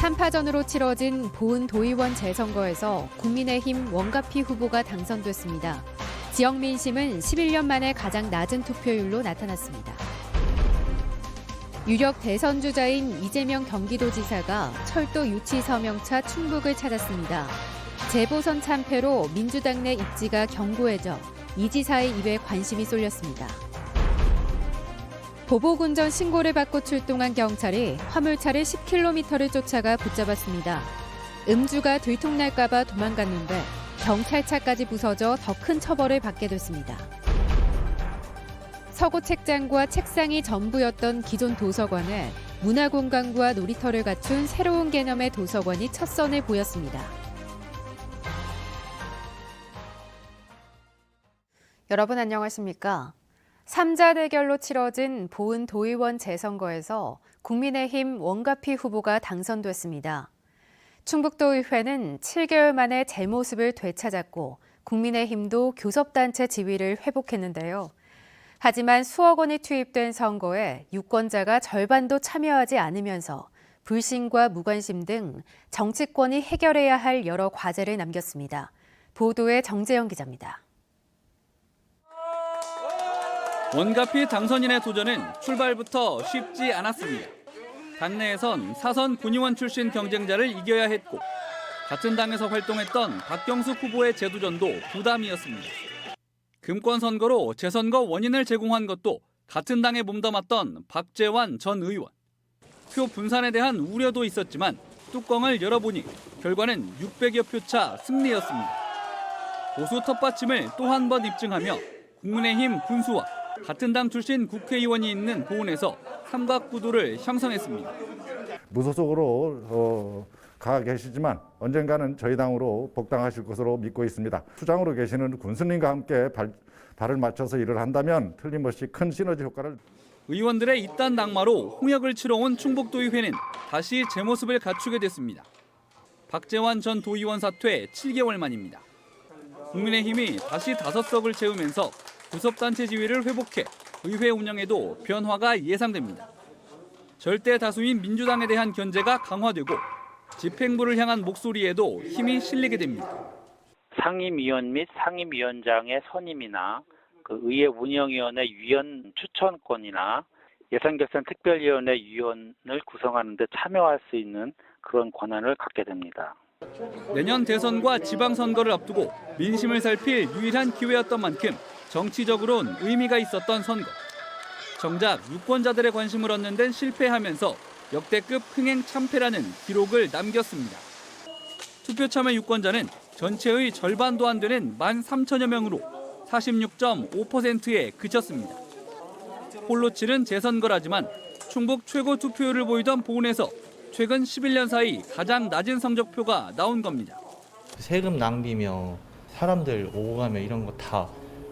3파전으로 치러진 보은도의원 재선거에서 국민의힘 원가피 후보가 당선됐습니다. 지역 민심은 11년 만에 가장 낮은 투표율로 나타났습니다. 유력 대선 주자인 이재명 경기도지사가 철도 유치 서명차 충북을 찾았습니다. 재보선 참패로 민주당 내 입지가 견고해져 이 지사의 입에 관심이 쏠렸습니다. 보복운전 신고를 받고 출동한 경찰이 화물차를 10km를 쫓아가 붙잡았습니다. 음주가 들통날까 봐 도망갔는데 경찰차까지 부서져 더 큰 처벌을 받게 됐습니다. 서고 책장과 책상이 전부였던 기존 도서관에 문화공간과 놀이터를 갖춘 새로운 개념의 도서관이 첫 선을 보였습니다. 여러분 안녕하십니까? 3자 대결로 치러진 보은도의원 재선거에서 국민의힘 원가피 후보가 당선됐습니다. 충북도의회는 7개월 만에 제 모습을 되찾았고 국민의힘도 교섭단체 지위를 회복했는데요. 하지만 수억 원이 투입된 선거에 유권자가 절반도 참여하지 않으면서 불신과 무관심 등 정치권이 해결해야 할 여러 과제를 남겼습니다. 보도에 정재영 기자입니다. 원가피 당선인의 도전은 출발부터 쉽지 않았습니다. 당내에선 사선 군의원 출신 경쟁자를 이겨야 했고 같은 당에서 활동했던 박경숙 후보의 재도전도 부담이었습니다. 금권 선거로 재선거 원인을 제공한 것도 같은 당에 몸담았던 박재완 전 의원. 표 분산에 대한 우려도 있었지만 뚜껑을 열어보니 결과는 600여 표 차 승리였습니다. 보수 텃받침을 또 한 번 입증하며 국민의힘 군수와 같은 당 출신 국회의원이 있는 보은에서 삼각구도를 형성했습니다. 무소속으로 가 계시지만 언젠가는 저희 당으로 복당하실 것으로 믿고 있습니다. 수장으로 계시는 군수님과 함께 발을 맞춰서 일을 한다면 틀림없이 큰 시너지 효과를. 의원들의 이딴 낙마로 홍역을 치러온 충북도의회는 다시 제 모습을 갖추게 됐습니다. 박재완 전 도의원 사퇴 7개월 만입니다. 국민의힘이 다시 5석을 채우면서 교섭단체 지위를 회복해 의회 운영에도 변화가 예상됩니다. 절대 다수인 민주당에 대한 견제가 강화되고 집행부를 향한 목소리에도 힘이 실리게 됩니다. 상임위원 및 상임위원장의 선임이나 의회 운영위원회 위원 추천권이나 예산결산특별위원회 위원을 구성하는 데 참여할 수 있는 그런 권한을 갖게 됩니다. 내년 대선과 지방선거를 앞두고 민심을 살필 유일한 기회였던 만큼 정치적으로는 의미가 있었던 선거. 정작 유권자들의 관심을 얻는 데는 실패하면서 역대급 흥행 참패라는 기록을 남겼습니다. 투표 참여 유권자는 전체의 절반도 안 되는 13,000여 명으로 46.5%에 그쳤습니다. 홀로 치른 재선거라지만 충북 최고 투표율을 보이던 보은에서 최근 11년 사이 가장 낮은 성적표가 나온 겁니다. 세금 낭비며 사람들 오고 가며 이런 거 다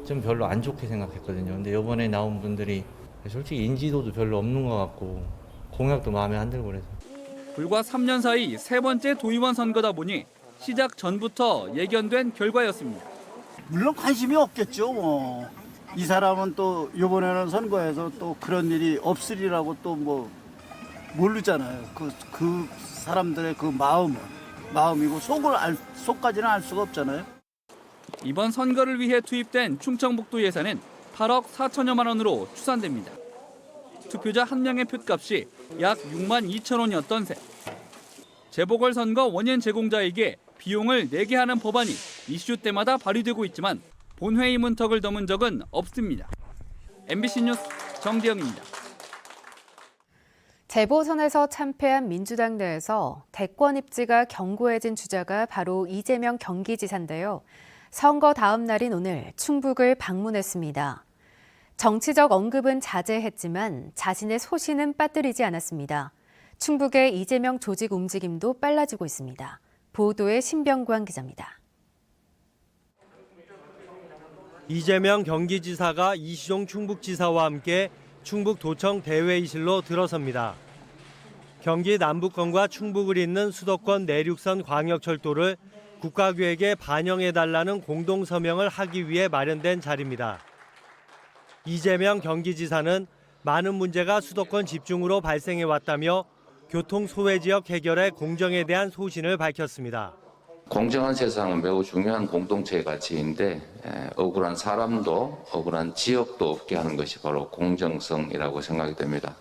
좀 별로 안 좋게 생각했거든요. 근데 이번에 나온 분들이 솔직히 인지도도 별로 없는 것 같고 공약도 마음에 안 들고 그래서. 불과 3년 사이 세 번째 도의원 선거다 보니 시작 전부터 예견된 결과였습니다. 물론 관심이 없겠죠. 이 사람은 또 이번에는 선거에서 또 그런 일이 없으리라고 또 모르잖아요. 그 사람들의 그 마음이고 속까지는 알 수가 없잖아요. 이번 선거를 위해 투입된 충청북도 예산은 8억 4천여만 원으로 추산됩니다. 투표자 한 명의 표값이 약 6만 2천 원이었던 셈. 재보궐선거 원인 제공자에게 비용을 내게 하는 법안이 이슈 때마다 발의되고 있지만 본회의 문턱을 넘은 적은 없습니다. MBC 뉴스 정재영입니다. 재보선에서 참패한 민주당 내에서 대권 입지가 견고해진 주자가 바로 이재명 경기지사인데요. 선거 다음 날인 오늘 충북을 방문했습니다. 정치적 언급은 자제했지만 자신의 소신은 빠뜨리지 않았습니다. 충북의 이재명 조직 움직임도 빨라지고 있습니다. 보도에 신병관 기자입니다. 이재명 경기지사가 이시종 충북지사와 함께 충북도청 대회의실로 들어섭니다. 경기 남부권과 충북을 잇는 수도권 내륙선 광역철도를 국가계획에 반영해달라는 공동서명을 하기 위해 마련된 자리입니다. 이재명 경기지사는 많은 문제가 수도권 집중으로 발생해왔다며 교통 소외 지역 해결의 공정에 대한 소신을 밝혔습니다. 공정한 세상은 매우 중요한 공동체의 가치인데 억울한 사람도 억울한 지역도 없게 하는 것이 바로 공정성이라고 생각이 됩니다.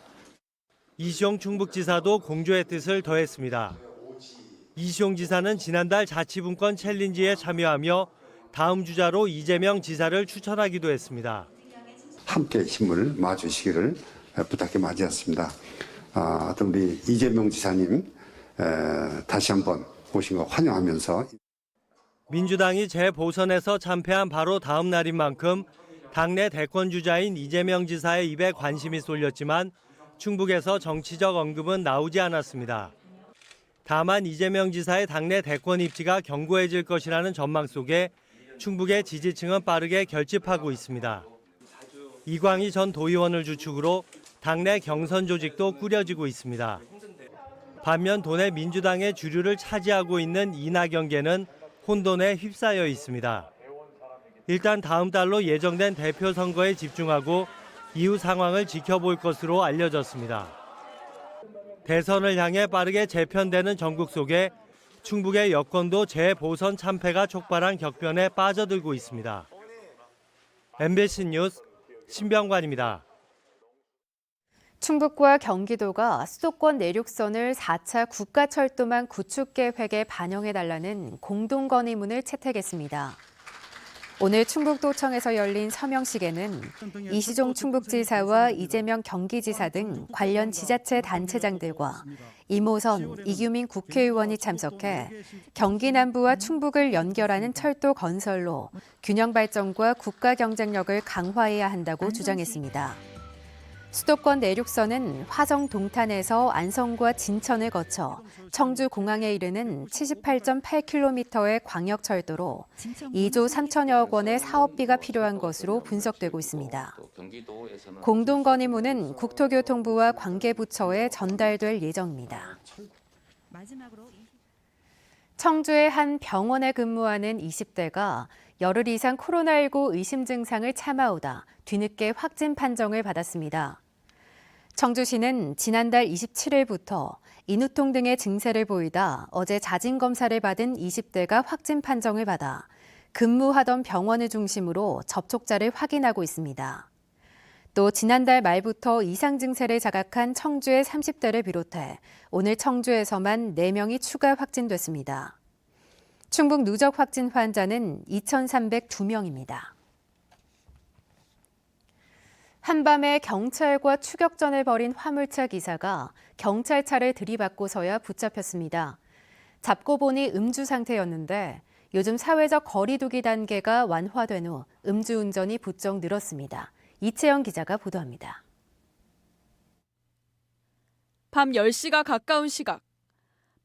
이시용 충북지사도 공조의 뜻을 더했습니다. 이시용 지사는 지난달 자치분권 챌린지에 참여하며 다음 주자로 이재명 지사를 추천하기도 했습니다. 함께 힘을 마주시기를 부탁해 맞이했습니다. 우리 이재명 지사님 다시 한번 오신 거 환영하면서 민주당이 재보선에서 참패한 바로 다음 날인 만큼 당내 대권 주자인 이재명 지사의 입에 관심이 쏠렸지만 충북에서 정치적 언급은 나오지 않았습니다. 다만 이재명 지사의 당내 대권 입지가 견고해질 것이라는 전망 속에 충북의 지지층은 빠르게 결집하고 있습니다. 이광희 전 도의원을 주축으로 당내 경선 조직도 꾸려지고 있습니다. 반면 도내 민주당의 주류를 차지하고 있는 이낙연계는 혼돈에 휩싸여 있습니다. 일단 다음 달로 예정된 대표 선거에 집중하고 이후 상황을 지켜볼 것으로 알려졌습니다. 대선을 향해 빠르게 재편되는 전국 속에 충북의 여권도 재보선 참패가 촉발한 격변에 빠져들고 있습니다. MBC 뉴스 신병관입니다. 충북과 경기도가 수도권 내륙선을 4차 국가철도망 구축 계획에 반영해달라는 공동건의문을 채택했습니다. 오늘 충북도청에서 열린 서명식에는 이시종 충북지사와 이재명 경기지사 등 관련 지자체 단체장들과 이모선, 이규민 국회의원이 참석해 경기 남부와 충북을 연결하는 철도 건설로 균형 발전과 국가 경쟁력을 강화해야 한다고 주장했습니다. 수도권 내륙선은 화성 동탄에서 안성과 진천을 거쳐 청주공항에 이르는 78.8km의 광역철도로 2조 3천여억 원의 사업비가 필요한 것으로 분석되고 있습니다. 공동건의문은 국토교통부와 관계부처에 전달될 예정입니다. 청주의 한 병원에 근무하는 20대가 열흘 이상 코로나19 의심 증상을 참아오다 뒤늦게 확진 판정을 받았습니다. 청주시는 지난달 27일부터 인후통 등의 증세를 보이다 어제 자진검사를 받은 20대가 확진 판정을 받아 근무하던 병원을 중심으로 접촉자를 확인하고 있습니다. 또 지난달 말부터 이상 증세를 자각한 청주의 30대를 비롯해 오늘 청주에서만 4명이 추가 확진됐습니다. 충북 누적 확진 환자는 2,302명입니다. 한밤에 경찰과 추격전을 벌인 화물차 기사가 경찰차를 들이받고서야 붙잡혔습니다. 잡고 보니 음주 상태였는데 요즘 사회적 거리 두기 단계가 완화된 후 음주운전이 부쩍 늘었습니다. 이채영 기자가 보도합니다. 밤 10시가 가까운 시각.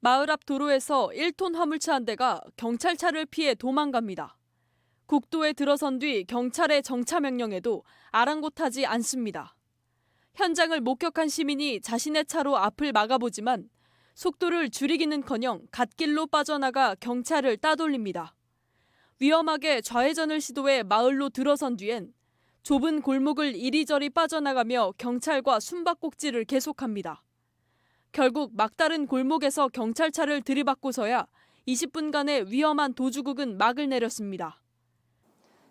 마을 앞 도로에서 1톤 화물차 한 대가 경찰차를 피해 도망갑니다. 국도에 들어선 뒤 경찰의 정차 명령에도 아랑곳하지 않습니다. 현장을 목격한 시민이 자신의 차로 앞을 막아보지만 속도를 줄이기는커녕 갓길로 빠져나가 경찰을 따돌립니다. 위험하게 좌회전을 시도해 마을로 들어선 뒤엔 좁은 골목을 이리저리 빠져나가며 경찰과 숨바꼭질을 계속합니다. 결국 막다른 골목에서 경찰차를 들이받고서야 20분간의 위험한 도주국은 막을 내렸습니다.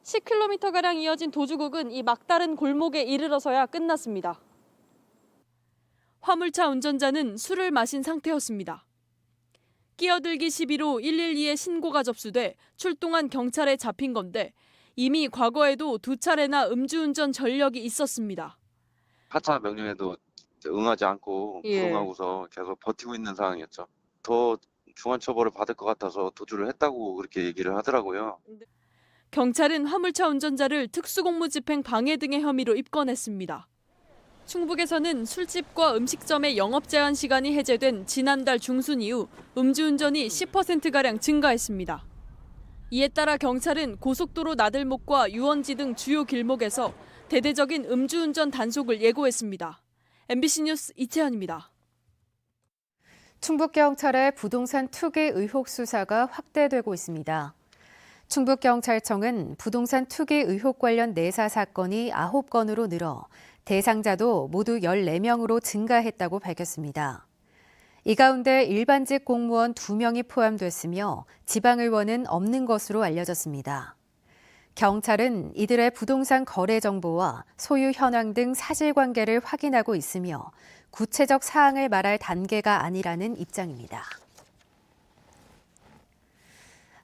10km가량 이어진 도주국은 이 막다른 골목에 이르러서야 끝났습니다. 화물차 운전자는 술을 마신 상태였습니다. 끼어들기 시비로 112에 신고가 접수돼 출동한 경찰에 잡힌 건데 이미 과거에도 2차례나 음주운전 전력이 있었습니다. 하차 명령에도 응하지 않고 부응하고서 계속 버티고 있는 상황이었죠. 더 중한 처벌을 받을 것 같아서 도주를 했다고 그렇게 얘기를 하더라고요. 경찰은 화물차 운전자를 특수공무집행 방해 등의 혐의로 입건했습니다. 충북에서는 술집과 음식점의 영업 제한 시간이 해제된 지난달 중순 이후 음주운전이 10%가량 증가했습니다. 이에 따라 경찰은 고속도로 나들목과 유원지 등 주요 길목에서 대대적인 음주운전 단속을 예고했습니다. MBC 뉴스 이채연입니다. 충북경찰의 부동산 투기 의혹 수사가 확대되고 있습니다. 충북경찰청은 부동산 투기 의혹 관련 내사 사건이 9건으로 늘어 대상자도 모두 14명으로 증가했다고 밝혔습니다. 이 가운데 일반직 공무원 2명이 포함됐으며 지방의원은 없는 것으로 알려졌습니다. 경찰은 이들의 부동산 거래 정보와 소유 현황 등 사실관계를 확인하고 있으며 구체적 사항을 말할 단계가 아니라는 입장입니다.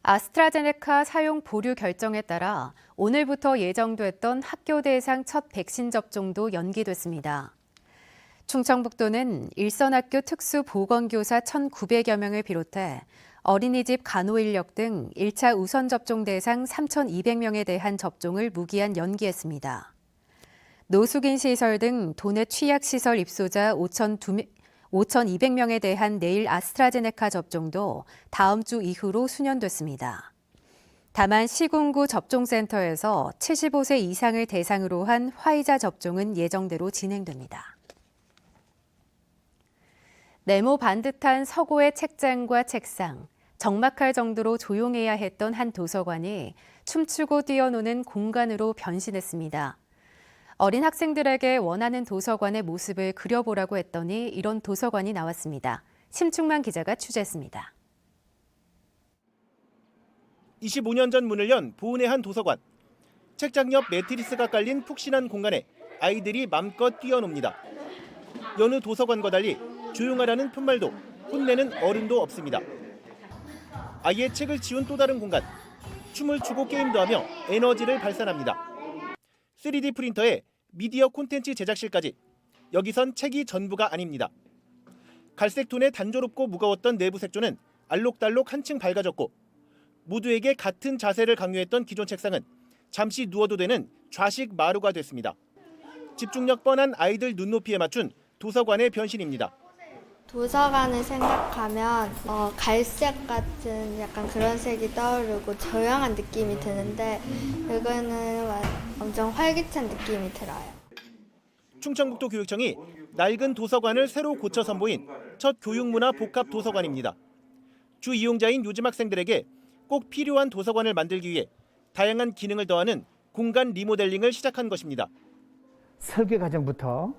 아스트라제네카 사용 보류 결정에 따라 오늘부터 예정됐던 학교 대상 첫 백신 접종도 연기됐습니다. 충청북도는 일선학교 특수보건교사 1,900여 명을 비롯해 어린이집 간호인력 등 1차 우선 접종 대상 3,200명에 대한 접종을 무기한 연기했습니다. 노숙인 시설 등 도내 취약시설 입소자 5,200명에 대한 내일 아스트라제네카 접종도 다음 주 이후로 수년됐습니다. 다만 시군구 접종센터에서 75세 이상을 대상으로 한 화이자 접종은 예정대로 진행됩니다. 네모 반듯한 서고의 책장과 책상, 적막할 정도로 조용해야 했던 한 도서관이 춤추고 뛰어노는 공간으로 변신했습니다. 어린 학생들에게 원하는 도서관의 모습을 그려보라고 했더니 이런 도서관이 나왔습니다. 심충만 기자가 취재했습니다. 25년 전 문을 연 보은의 한 도서관. 책장 옆 매트리스가 깔린 푹신한 공간에 아이들이 맘껏 뛰어놉니다. 여느 도서관과 달리 조용하라는 푯말도 혼내는 어른도 없습니다. 아예 책을 지운 또 다른 공간. 춤을 추고 게임도 하며 에너지를 발산합니다. 3D 프린터에 미디어 콘텐츠 제작실까지. 여기선 책이 전부가 아닙니다. 갈색 톤의 단조롭고 무거웠던 내부 색조는 알록달록 한층 밝아졌고 모두에게 같은 자세를 강요했던 기존 책상은 잠시 누워도 되는 좌식 마루가 됐습니다. 집중력 뻔한 아이들 눈높이에 맞춘 도서관의 변신입니다. 도서관을 생각하면 갈색 같은 약간 그런 색이 떠오르고 조용한 느낌이 드는데 이거는 엄청 활기찬 느낌이 들어요. 충청북도 교육청이 낡은 도서관을 새로 고쳐 선보인 첫 교육문화 복합 도서관입니다. 주 이용자인 요즘 학생들에게 꼭 필요한 도서관을 만들기 위해 다양한 기능을 더하는 공간 리모델링을 시작한 것입니다. 설계 과정부터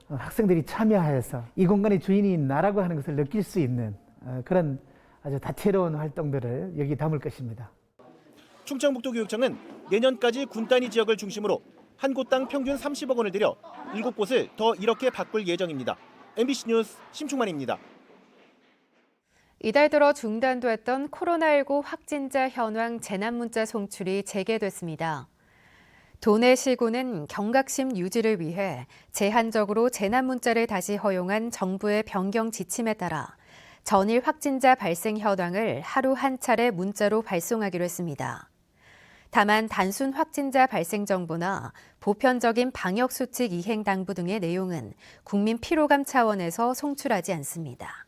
학생들이 참여하여서 이 공간의 주인이 나라고 하는 것을 느낄 수 있는 그런 아주 다채로운 활동들을 여기 담을 것입니다. 충청북도 교육청은 내년까지 군단위 지역을 중심으로 한 곳당 평균 30억 원을 들여 7곳을 더 이렇게 바꿀 예정입니다. MBC 뉴스 심충만입니다. 이달 들어 중단됐던 코로나19 확진자 현황 재난문자 송출이 재개됐습니다. 도내 시군은 경각심 유지를 위해 제한적으로 재난문자를 다시 허용한 정부의 변경 지침에 따라 전일 확진자 발생 현황을 하루 한 차례 문자로 발송하기로 했습니다. 다만 단순 확진자 발생 정보나 보편적인 방역수칙 이행 당부 등의 내용은 국민 피로감 차원에서 송출하지 않습니다.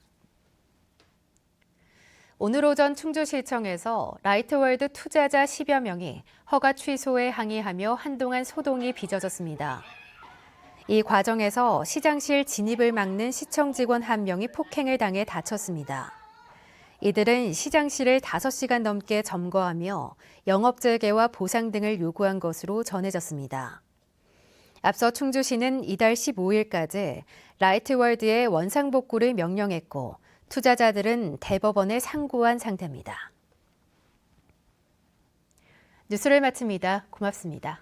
오늘 오전 충주시청에서 라이트월드 투자자 10여 명이 허가 취소에 항의하며 한동안 소동이 빚어졌습니다. 이 과정에서 시장실 진입을 막는 시청 직원 한 명이 폭행을 당해 다쳤습니다. 이들은 시장실을 5시간 넘게 점거하며 영업 재개와 보상 등을 요구한 것으로 전해졌습니다. 앞서 충주시는 이달 15일까지 라이트월드의 원상복구를 명령했고 투자자들은 대법원에 상고한 상태입니다. 뉴스를 마칩니다. 고맙습니다.